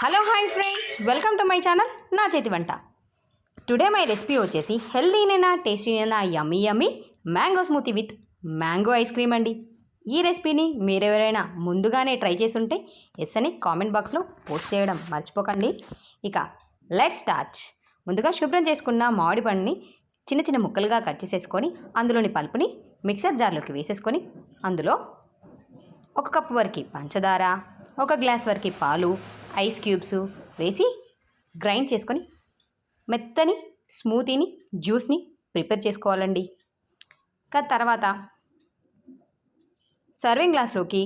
Hello hi friends, welcome to my channel నా చేతి వంట. టుడే మై రెసిపీ వచ్చేసి హెల్తీనైనా టేస్టీనైనా yummy yummy mango smoothie with mango ice cream అండి. ఈ రెసిపీని మీరెవరైనా ముందుగానే ట్రై చేసి ఉంటే ఎస్ అని కామెంట్ బాక్స్లో పోస్ట్ చేయడం మర్చిపోకండి. ఇక లెట్స్ స్టార్ట్. ముందుగా శుభ్రం చేసుకున్న మామిడి పండుని చిన్న చిన్న ముక్కలుగా కట్ చేసేసుకొని అందులోని పల్పుని మిక్సర్ జార్లోకి వేసేసుకొని అందులో 1 కప్పు వరకు పంచదార, 1 గ్లాస్ వరకు పాలు, ఐస్ క్యూబ్స్ వేసి గ్రైండ్ చేసుకొని మెత్తని స్మూతీని జ్యూస్ని ప్రిపేర్ చేసుకోవాలండి. తర్వాత సర్వింగ్ గ్లాస్లోకి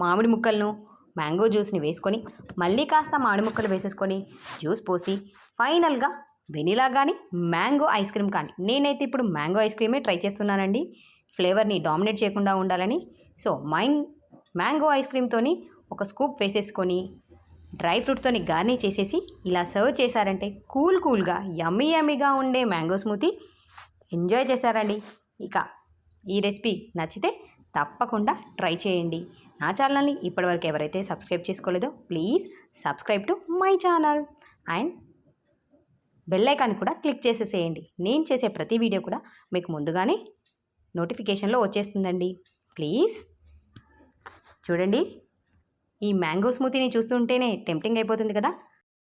మామిడి ముక్కలను మ్యాంగో జ్యూస్ని వేసుకొని మళ్ళీ కాస్త మామిడి ముక్కలు వేసేసుకొని జ్యూస్ పోసి ఫైనల్గా వెనిలా కానీ మ్యాంగో ఐస్ క్రీమ్ కానీ, నేనైతే ఇప్పుడు మ్యాంగో ఐస్ క్రీమే ట్రై చేస్తున్నానండి ఫ్లేవర్ని డామినేట్ చేయకుండా ఉండాలని. సో మ్యాంగో ఐస్ క్రీమ్తోని 1 స్కూప్ వేసేసుకొని డ్రై ఫ్రూట్స్తోని గార్నిష్ చేసేసి ఇలా సర్వ్ చేశారంటే కూల్గా యమ్మీ యమ్మీగా ఉండే మ్యాంగో స్మూతీ ఎంజాయ్ చేశారండి. ఇక ఈ రెసిపీ నచ్చితే తప్పకుండా ట్రై చేయండి. నా ఛానల్ని ఇప్పటివరకు ఎవరైతే సబ్స్క్రైబ్ చేసుకోలేదో please subscribe to my channel and bell icon కూడా క్లిక్ చేసేసేయండి. నేను చేసే ప్రతి వీడియో కూడా మీకు ముందుగానే నోటిఫికేషన్లో వచ్చేస్తుందండి. ప్లీజ్ చూడండి, ఈ మ్యాంగో స్మూతీని చూస్తుంటేనే టెంప్టింగ్ అయిపోతుంది కదా.